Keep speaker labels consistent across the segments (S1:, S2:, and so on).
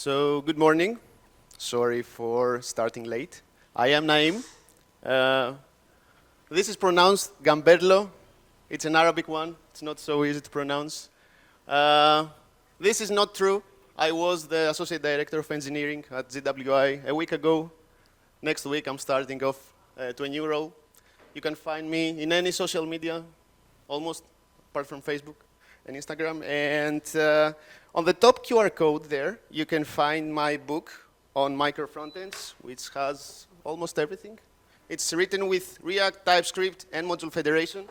S1: So, good morning. Sorry for starting late. I am Naim. This is pronounced Gamberlo. It's an Arabic one. It's not so easy to pronounce. This is not true. I was the Associate Director of Engineering at ZWI a week ago. Next week, I'm starting off to a new role. You can find me in any social media, almost, apart from Facebook and Instagram. And on the top QR code there, you can find my book on Microfrontends, which has almost everything. It's written with React, TypeScript, and Module Federation.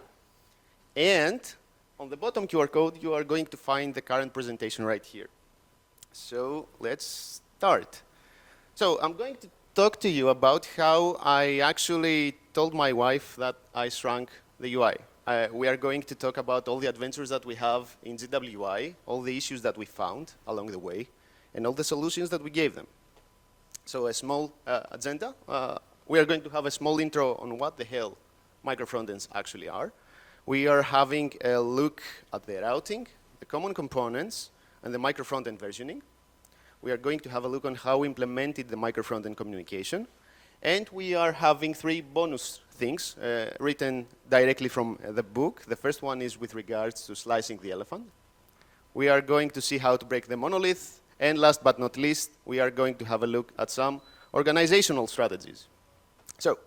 S1: And on the bottom QR code, you are going to find the current presentation right here. So let's start. So I'm going to talk to you about how I actually told my wife that I shrunk the UI. We are going to talk about all the adventures that we have in ZWI, all the issues that we found along the way, and all the solutions that we gave them. So a small agenda. We are going to have a small intro on what the hell microfrontends actually are. We are having a look at the routing, the common components, and the microfrontend versioning. We are going to have a look on how we implemented the microfrontend communication. And we are having 3 bonus things written directly from the book. The first one is with regards to slicing the elephant. We are going to see how to break the monolith. And last but not least, we are going to have a look at some organizational strategies. So,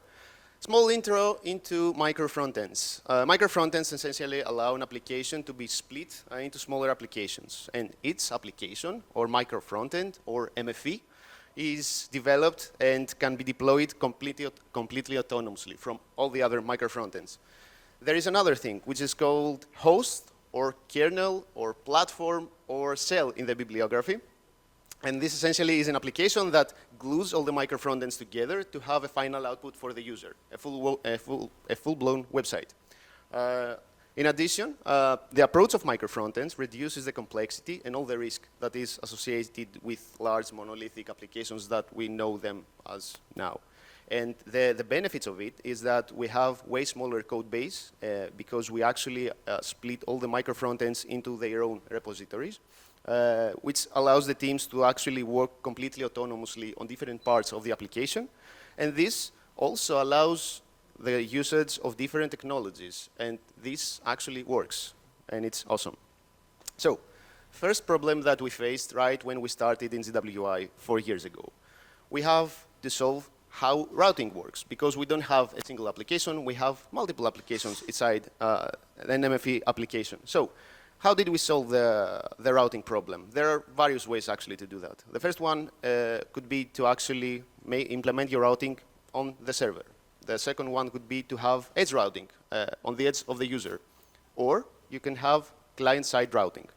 S1: small intro into microfrontends. Microfrontends essentially allow an application to be split into smaller applications. And each application, or microfrontend, or MFE, is developed and can be deployed completely autonomously from all the other microfrontends. There is another thing, which is called host, or kernel, or platform, or cell in the bibliography. And this essentially is an application that glues all the microfrontends together to have a final output for the user, a full-blown website. In addition, the approach of microfrontends reduces the complexity and all the risk that is associated with large monolithic applications that we know them as now. And the benefits of it is that we have way smaller code base because we actually split all the microfrontends into their own repositories, which allows the teams to actually work completely autonomously on different parts of the application. And this also allows the usage of different technologies, and this actually works, and it's awesome. So, first problem that we faced right when we started in ZWI 4 years ago. We have to solve how routing works, because we don't have a single application, we have multiple applications inside an MFE application. So, how did we solve the routing problem? There are various ways actually to do that. The first one could be to actually implement your routing on the server. The second one could be to have edge routing on the edge of the user. Or you can have client-side routing,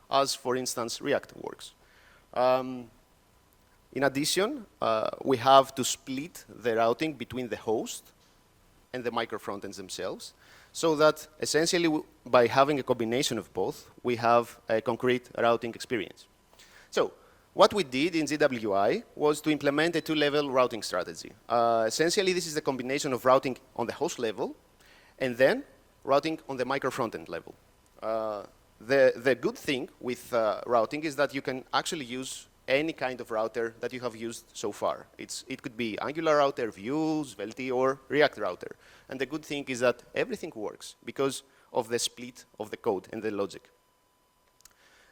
S1: as for instance React works. In addition, we have to split the routing between the host and the microfrontends themselves, so that essentially by having a combination of both, we have a concrete routing experience. So, what we did in ZWI was to implement a 2-level routing strategy. Essentially, this is the combination of routing on the host level and then routing on the microfrontend level. The good thing with routing is that you can actually use any kind of router that you have used so far. It could be Angular router, Vue, Svelte, or React router. And the good thing is that everything works because of the split of the code and the logic.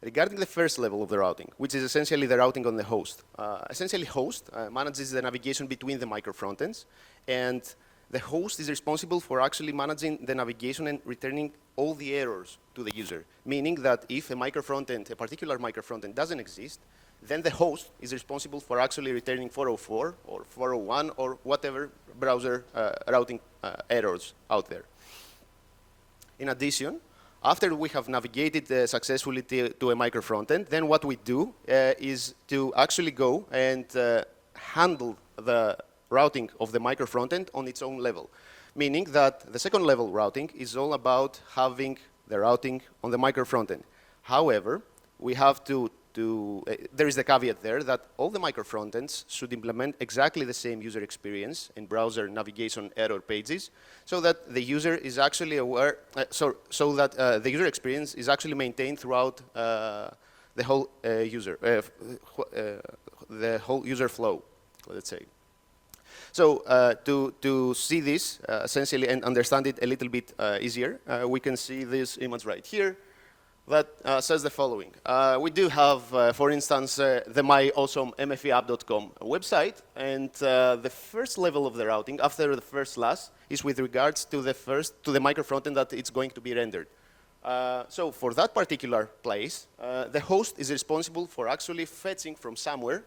S1: Regarding the first level of the routing, which is essentially the routing on the host. Essentially, host manages the navigation between the microfrontends, and the host is responsible for actually managing the navigation and returning all the errors to the user, meaning that if a particular microfrontend doesn't exist, then the host is responsible for actually returning 404 or 401 or whatever browser routing errors out there. In addition, after we have navigated successfully to a microfrontend, then what we do is to actually go and handle the routing of the microfrontend on its own level. Meaning that the second level routing is all about having the routing on the microfrontend. However, we have there is the caveat there that all the microfrontends should implement exactly the same user experience in browser navigation error pages, so that the user is actually aware, so that the user experience is actually maintained throughout the whole the whole user flow, let's say. So to see this essentially and understand it a little bit easier, we can see this image right here that says the following. We do have, for instance, the myawesomemfeapp.com website, and the first level of the routing after the first slash is with regards to the microfrontend that it's going to be rendered. So for that particular place, the host is responsible for actually fetching from somewhere,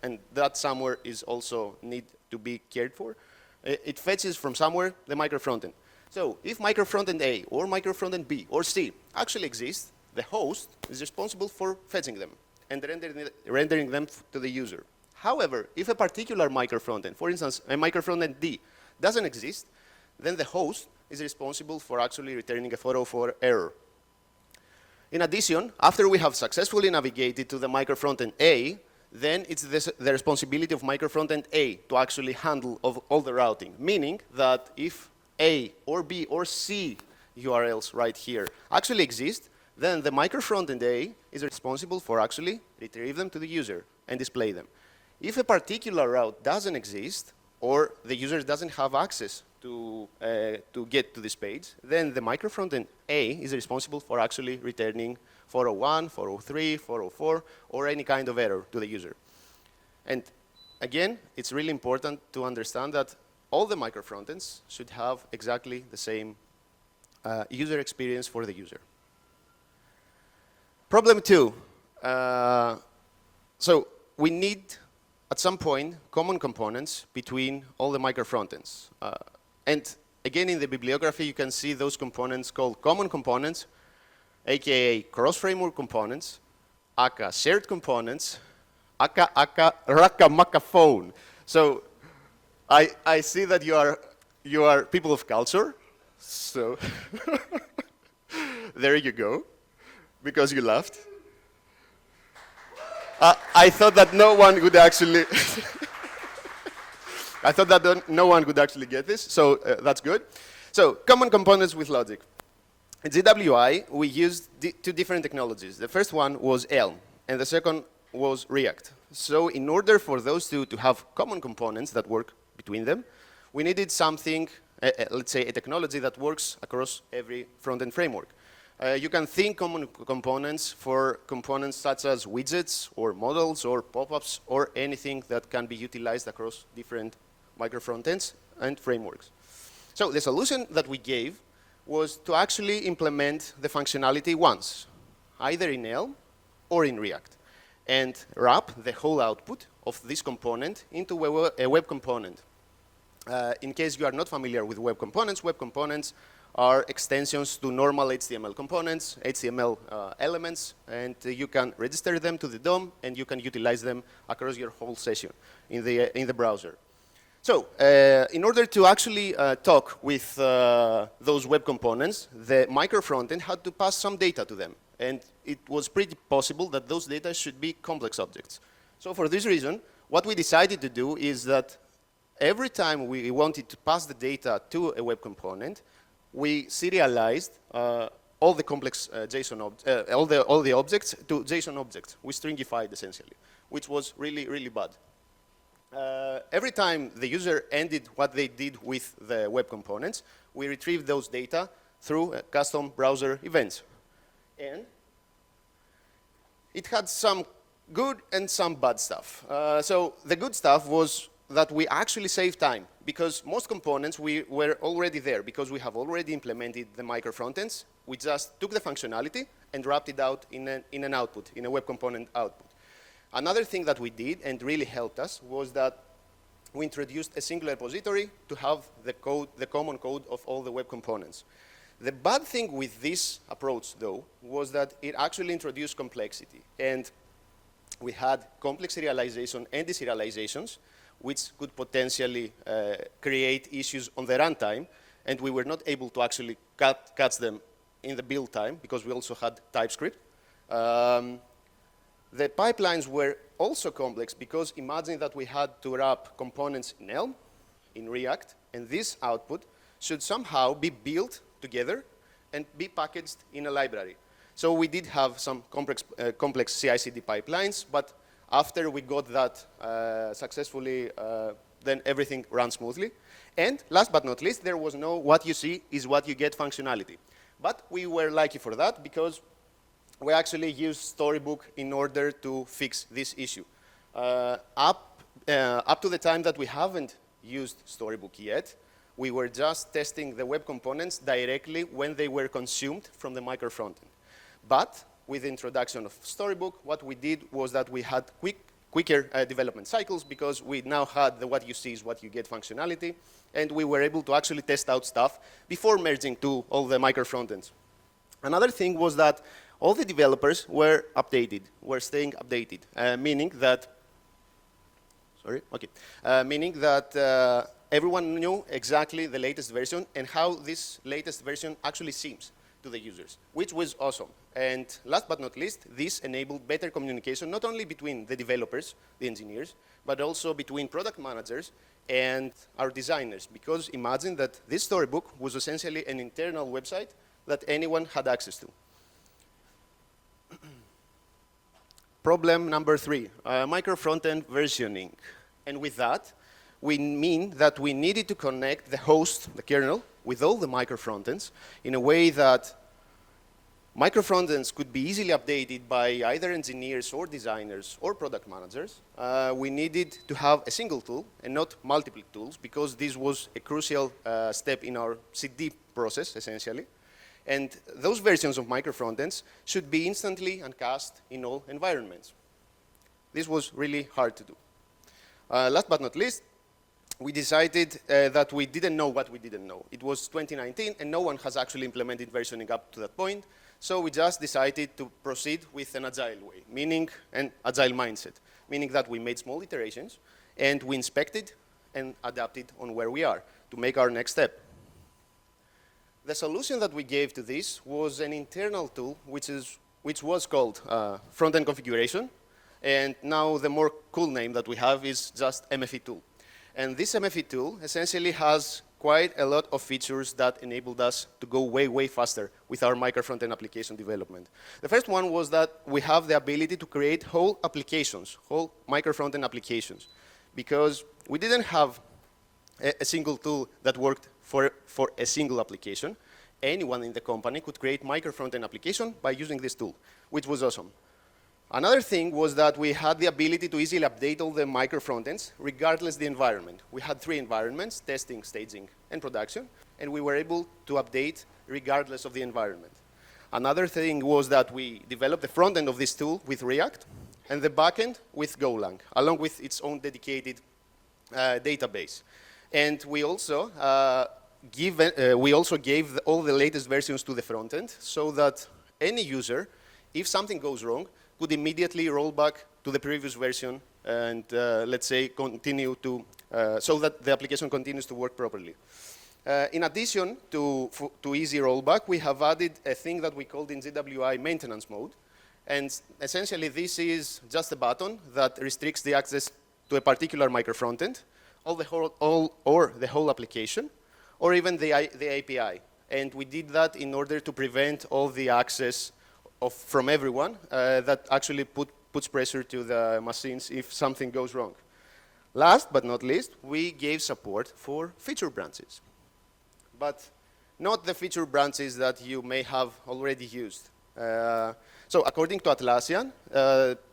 S1: and that somewhere is also need to be cared for. It fetches from somewhere the microfrontend. So if microfrontend A or microfrontend B or C actually exists, the host is responsible for fetching them and rendering them to the user. However, if a particular microfrontend, for instance, a microfrontend D, doesn't exist, then the host is responsible for actually returning a 404 error. In addition, after we have successfully navigated to the microfrontend A, then it's the responsibility of microfrontend A to actually handle all the routing, meaning that if A or B or C URLs right here actually exist, then the microfrontend A is responsible for actually retrieve them to the user and display them. If a particular route doesn't exist, or the user doesn't have access to get to this page, then the microfrontend A is responsible for actually returning 401, 403, 404, or any kind of error to the user. And again, it's really important to understand that all the microfrontends should have exactly the same user experience for the user. Problem 2. So we need, at some point, common components between all the microfrontends. And again, in the bibliography, you can see those components called common components, aka cross-framework components, aka shared components, aka raka phone. So I see that you are people of culture, so there you go, because you laughed. I thought that no one would actually I thought that no one would actually get this, so that's good. So common components with logic. At GWI, we used two different technologies. The first one was Elm, and the second was React. So in order for those two to have common components that work between them, we needed something, let's say a technology that works across every front-end framework. You can think common components for components such as widgets or models or pop-ups or anything that can be utilized across different microfrontends and frameworks. So the solution that we gave was to actually implement the functionality once, either in Elm or in React, and wrap the whole output of this component into a web component. In case you are not familiar with web components are extensions to normal HTML components, HTML elements, and you can register them to the DOM, and you can utilize them across your whole session in the browser. So in order to actually talk with those web components, the microfrontend had to pass some data to them. And it was pretty possible that those data should be complex objects. So for this reason, what we decided to do is that every time we wanted to pass the data to a web component, we serialized all the complex all the objects to JSON objects. We stringified essentially, which was really, really bad. Every time the user ended what they did with the web components, we retrieved those data through custom browser events. And it had some good and some bad stuff. So the good stuff was that we actually saved time, because most components were already there, because we have already implemented the microfrontends. We just took the functionality and wrapped it out in an output, in a web component output. Another thing that we did and really helped us was that we introduced a single repository to have the common code of all the web components. The bad thing with this approach, though, was that it actually introduced complexity. And we had complex serialization and deserializations, which could potentially create issues on the runtime. And we were not able to actually catch them in the build time, because we also had TypeScript. The pipelines were also complex, because imagine that we had to wrap components in Elm, in React, and this output should somehow be built together and be packaged in a library. So we did have some complex CI/CD pipelines, but after we got that successfully, then everything ran smoothly. And last but not least, there was no what you see is what you get functionality. But we were lucky for that because we actually used Storybook in order to fix this issue. Up to the time that we haven't used Storybook yet, we were just testing the web components directly when they were consumed from the microfrontend. But with the introduction of Storybook, what we did was that we had quicker development cycles because we now had the what you see is what you get functionality, and we were able to actually test out stuff before merging to all the microfrontends. Another thing was that all the developers were staying updated, meaning that everyone knew exactly the latest version and how this latest version actually seems to the users, which was awesome. And last but not least, this enabled better communication, not only between the developers, the engineers, but also between product managers and our designers. Because imagine that this Storybook was essentially an internal website that anyone had access to. Problem number 3, micro-frontend versioning. And with that, we mean that we needed to connect the host, the kernel, with all the micro-frontends in a way that micro-frontends could be easily updated by either engineers or designers or product managers. We needed to have a single tool and not multiple tools because this was a crucial step in our CD process, essentially. And those versions of micro-frontends should be instantly uncast in all environments. This was really hard to do. Last but not least, we decided that we didn't know what we didn't know. It was 2019, and no one has actually implemented versioning up to that point. So we just decided to proceed with an agile way, meaning an agile mindset, meaning that we made small iterations, and we inspected and adapted on where we are to make our next step. The solution that we gave to this was an internal tool, which was called front-end configuration, and now the more cool name that we have is just MFE tool. And this MFE tool essentially has quite a lot of features that enabled us to go way, way faster with our micro-frontend application development. The first one was that we have the ability to create whole applications, whole micro-frontend applications, because we didn't have a single tool that worked for a single application. Anyone in the company could create micro-frontend application by using this tool, which was awesome. Another thing was that we had the ability to easily update all the micro-frontends regardless the environment. We had 3 environments, testing, staging, and production, and we were able to update regardless of the environment. Another thing was that we developed the front end of this tool with React and the back end with Golang, along with its own dedicated database. And we also gave all the latest versions to the front end so that any user, if something goes wrong, could immediately roll back to the previous version and, let's say, continue to, so that the application continues to work properly. In addition to easy rollback, we have added a thing that we called in GWI maintenance mode. And essentially, this is just a button that restricts the access to a particular micro-frontend, or the whole application, or even the API. And we did that in order to prevent all the access from everyone that actually puts pressure to the machines if something goes wrong. Last but not least, we gave support for feature branches. But not the feature branches that you may have already used. So according to Atlassian,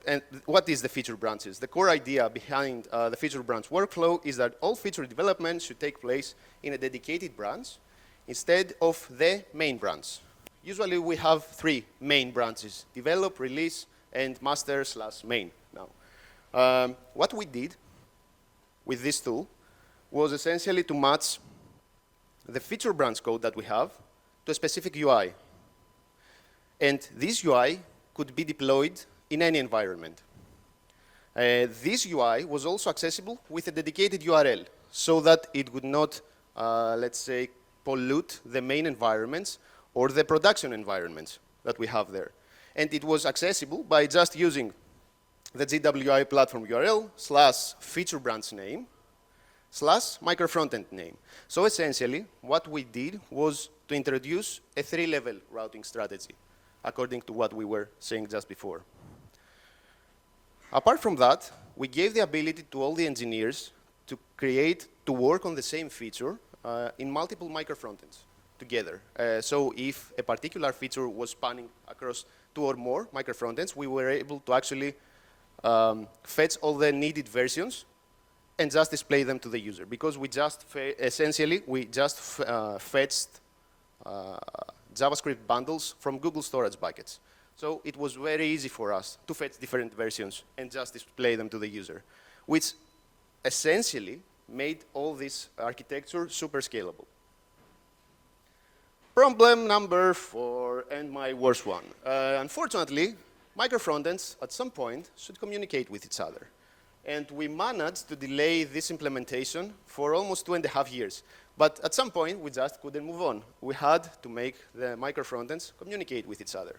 S1: and what is the feature branches? The core idea behind the feature branch workflow is that all feature development should take place in a dedicated branch instead of the main branch. Usually we have 3 main branches: develop, release, and master/main now. What we did with this tool was essentially to match the feature branch code that we have to a specific UI. And this UI could be deployed in any environment. This UI was also accessible with a dedicated URL so that it would not, let's say, pollute the main environments or the production environments that we have there. And it was accessible by just using the GWI platform URL / feature branch name / micro-frontend name. So essentially, what we did was to introduce a 3-level routing strategy. according to what we were saying just before. Apart from that, we gave the ability to all the engineers to work on the same feature in multiple microfrontends together. So if a particular feature was spanning across 2 or more microfrontends, we were able to actually fetch all the needed versions and just display them to the user, because we just essentially fetched JavaScript bundles from Google storage buckets. So it was very easy for us to fetch different versions and just display them to the user, which essentially made all this architecture super scalable. Problem number 4, and my worst one. Unfortunately, microfrontends at some point should communicate with each other. And we managed to delay this implementation for almost 2.5 years. But at some point, we just couldn't move on. We had to make the microfrontends communicate with each other.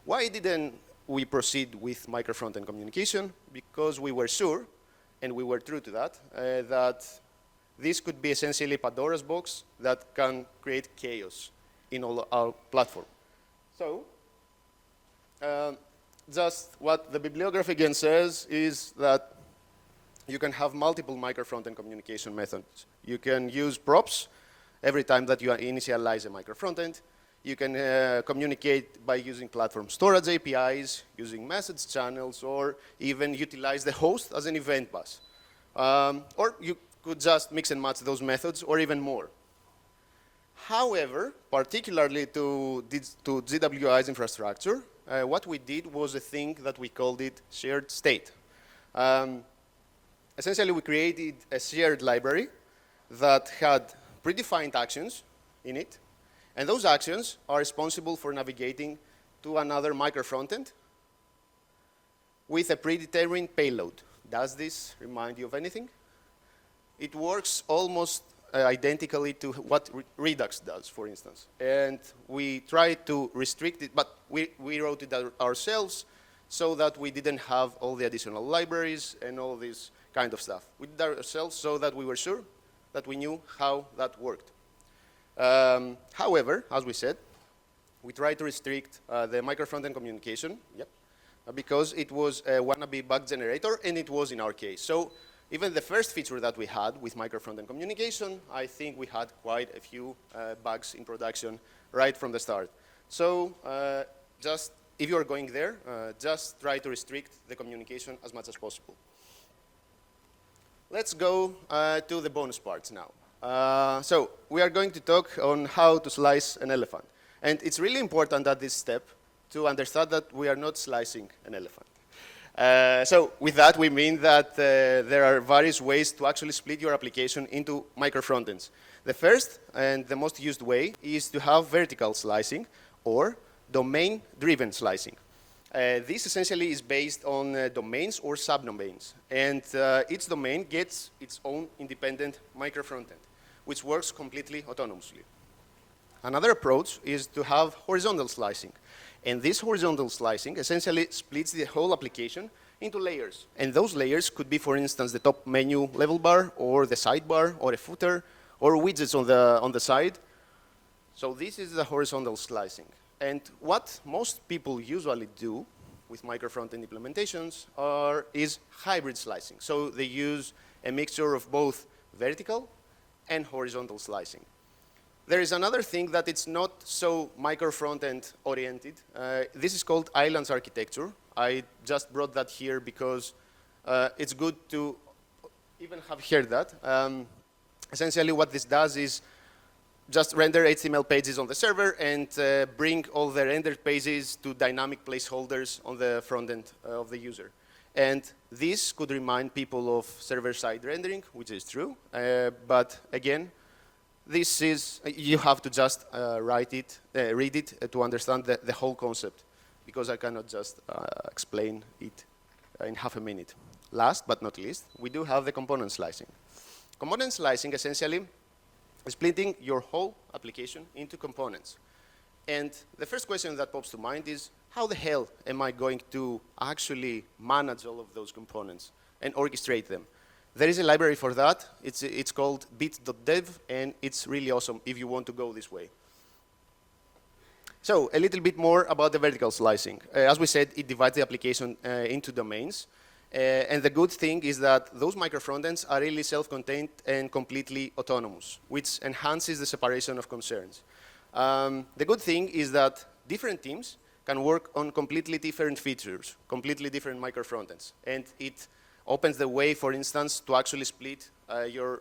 S1: Why didn't we proceed with microfrontend communication? Because we were sure, and we were true to that, that this could be essentially Pandora's box that can create chaos in all our platform. So, just what the bibliography again says is that you can have multiple microfrontend communication methods. You can use props every time that you initialize a microfrontend. You can communicate by using platform storage APIs, using message channels, or even utilize the host as an event bus. Or you could just mix and match those methods, or even more. However, particularly to GWI's infrastructure, what we did was a thing that we called it shared state. Essentially, we created a shared library that had predefined actions in it, and those actions are responsible for navigating to another microfrontend with a predetermined payload. Does this remind you of anything? It works almost identically to what Redux does, for instance. And we tried to restrict it, but we wrote it ourselves so that we didn't have all the additional libraries and all this kind of stuff. We did it ourselves so that we were sure that we knew how that worked. However, as we said, we tried to restrict the microfrontend communication, because it was a wannabe bug generator, and it was in our case. So even the first feature that we had with microfrontend communication, I think we had quite a few bugs in production right from the start. So just if you're going there, just try to restrict the communication as much as possible. Let's go to the bonus parts now. So we are going to talk on how to slice an elephant. And it's really important at this step to understand that we are not slicing an elephant. So with that, we mean that there are various ways to actually split your application into microfrontends. The first and the most used way is to have vertical slicing or domain-driven slicing. This essentially is based on domains or subdomains. And each domain gets its own independent microfrontend, which works completely autonomously. Another approach is to have horizontal slicing. And this horizontal slicing essentially splits the whole application into layers. And those layers could be, for instance, the top menu level bar, or the sidebar, or a footer, or widgets on the side. So this is the horizontal slicing. And what most people usually do with microfrontend implementations is hybrid slicing. So they use a mixture of both vertical and horizontal slicing. There is another thing that it's not so microfrontend oriented. This is called islands architecture. I just brought that here because it's good to even have heard that. Essentially what this does is just render HTML pages on the server and bring all the rendered pages to dynamic placeholders on the front end of the user. And this could remind people of server-side rendering, which is true. But again, this is, you have to just read it to understand the whole concept, because I cannot just explain it in half a minute. Last but not least, we do have the component slicing. Component slicing essentially is splitting your whole application into components. And the first question that pops to mind is, how the hell am I going to actually manage all of those components and orchestrate them? There is a library for that. It's called bit.dev, and it's really awesome if you want to go this way. So a little bit more about the vertical slicing. As we said, it divides the application into domains. And the good thing is that those microfrontends are really self-contained and completely autonomous, which enhances the separation of concerns. The good thing is that different teams can work on completely different features, completely different microfrontends. And it opens the way, for instance, to actually split your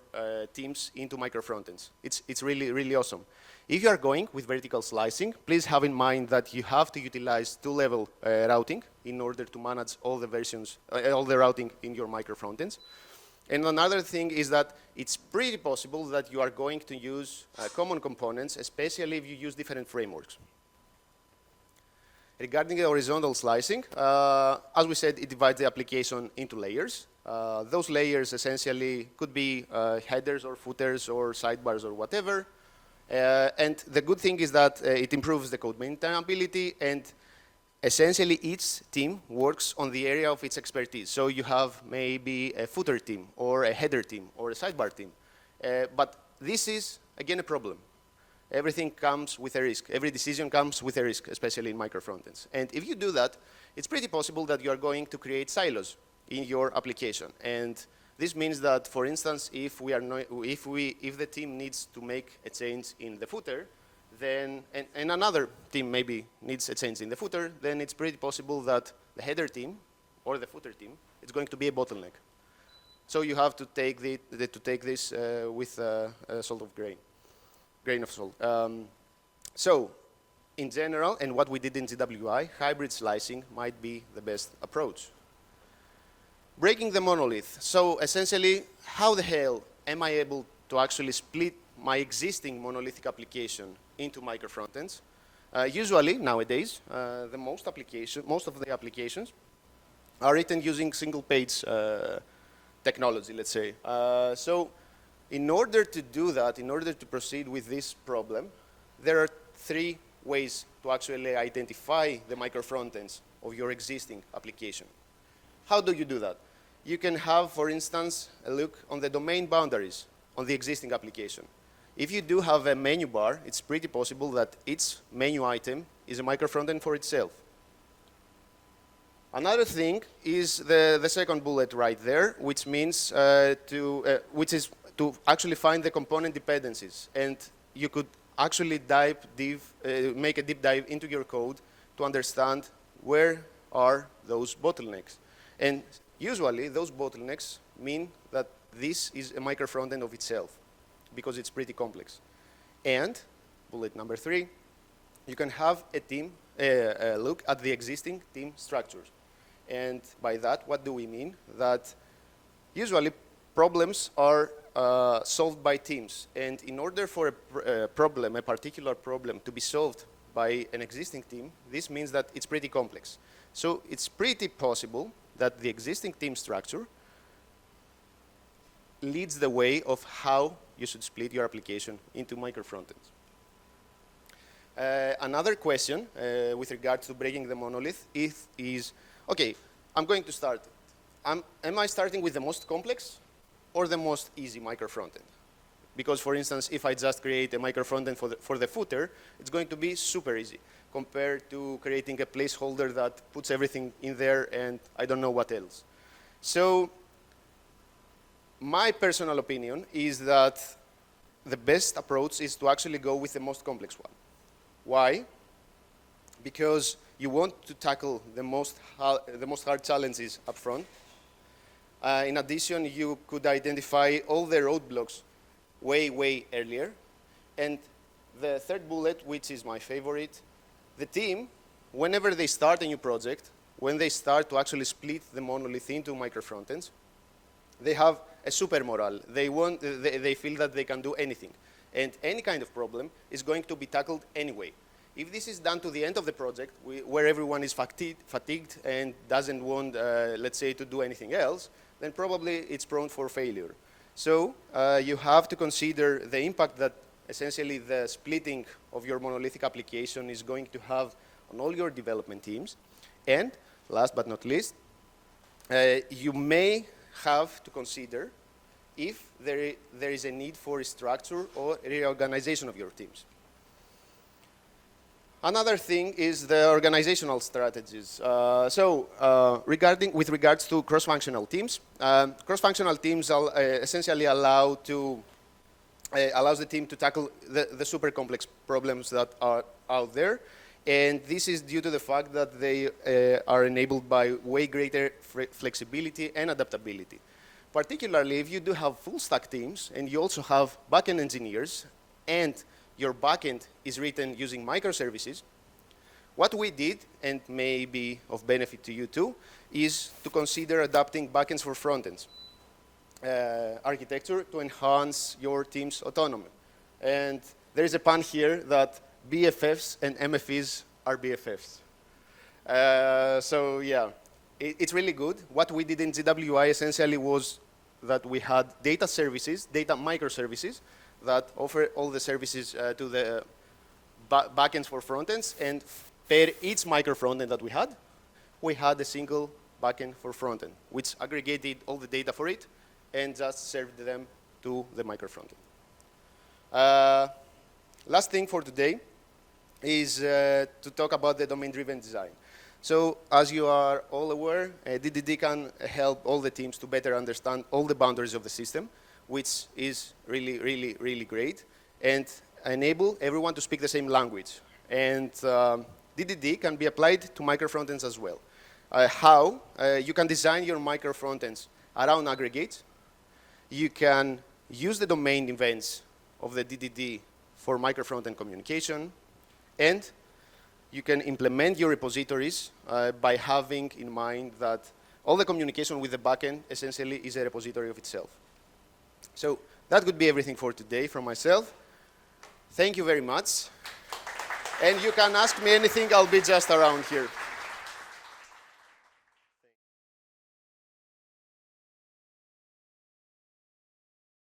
S1: teams into microfrontends. It's really, really awesome. If you are going with vertical slicing, please have in mind that you have to utilize two-level routing in order to manage all the versions, all the routing in your microfrontends. And another thing is that it's pretty possible that you are going to use common components, especially if you use different frameworks. Regarding the horizontal slicing, as we said, it divides the application into layers. Those layers essentially could be headers or footers or sidebars or whatever. And the good thing is that it improves the code maintainability, and essentially each team works on the area of its expertise. So you have maybe a footer team or a header team or a sidebar team. But this is, again, a problem. Everything comes with a risk. Every decision comes with a risk, especially in microfrontends. And if you do that, it's pretty possible that you are going to create silos in your application. And this means that, for instance, if the team needs to make a change in the footer, then and another team maybe needs a change in the footer, then it's pretty possible that the header team or the footer team is going to be a bottleneck. So you have to take this with a salt of grain of salt. So, in general, and what we did in ZWI, hybrid slicing might be the best approach. Breaking the monolith. So essentially, how the hell am I able to actually split my existing monolithic application into microfrontends? Usually, nowadays, most of the applications are written using single-page technology, let's say. So in order to do that, in order to proceed with this problem, there are three ways to actually identify the microfrontends of your existing application. How do you do that? You can have, for instance, a look on the domain boundaries on the existing application. If you do have a menu bar, it's pretty possible that each menu item is a microfrontend for itself. Another thing is the second bullet right there, which means which is to actually find the component dependencies. And you could actually make a deep dive into your code to understand where are those bottlenecks. And usually, those bottlenecks mean that this is a microfrontend of itself, because it's pretty complex. And, bullet number 3, you can have a look at the existing team structures. And by that, what do we mean? That usually problems are solved by teams. And in order for a particular problem, to be solved by an existing team, this means that it's pretty complex. So it's pretty possible that the existing team structure leads the way of how you should split your application into microfrontends. Another question with regard to breaking the monolith is, okay, I'm going to start. Am I starting with the most complex or the most easy microfrontend? Because, for instance, if I just create a microfrontend for the footer, it's going to be super easy compared to creating a placeholder that puts everything in there and I don't know what else. So my personal opinion is that the best approach is to actually go with the most complex one. Why? Because you want to tackle the most hard challenges up front. In addition, you could identify all the roadblocks way, way earlier. And the third bullet, which is my favorite, the team, whenever they start a new project, when they start to actually split the monolith into microfrontends, they have a super morale. They feel that they can do anything. And any kind of problem is going to be tackled anyway. If this is done to the end of the project, where everyone is fatigued and doesn't want, let's say, to do anything else, then probably it's prone for failure. So you have to consider the impact that essentially the splitting of your monolithic application is going to have on all your development teams. And last but not least, you may have to consider if there is a need for restructure or reorganization of your teams. Another thing is the organizational strategies. With regards to cross-functional teams, cross-functional teams essentially allows the team to tackle the super complex problems that are out there. And this is due to the fact that they are enabled by way greater flexibility and adaptability. Particularly if you do have full stack teams and you also have backend engineers and your backend is written using microservices, what we did, and may be of benefit to you too, is to consider adapting backends for frontends architecture to enhance your team's autonomy. And there is a pun here that BFFs and MFEs are BFFs. So yeah, it's really good. What we did in GWI essentially was that we had data services, data microservices, that offer all the services to the backends for frontends, and per each microfrontend that we had a single backend for frontend, which aggregated all the data for it and just served them to the microfrontend. Last thing for today is to talk about the domain-driven design. So as you are all aware, DDD can help all the teams to better understand all the boundaries of the system, which is really, really, really great, and enable everyone to speak the same language. And DDD can be applied to microfrontends as well. How? You can design your microfrontends around aggregates. You can use the domain events of the DDD for microfrontend communication, and you can implement your repositories by having in mind that all the communication with the backend essentially is a repository of itself. So that would be everything for today from myself. Thank you very much. And you can ask me anything, I'll be just around here.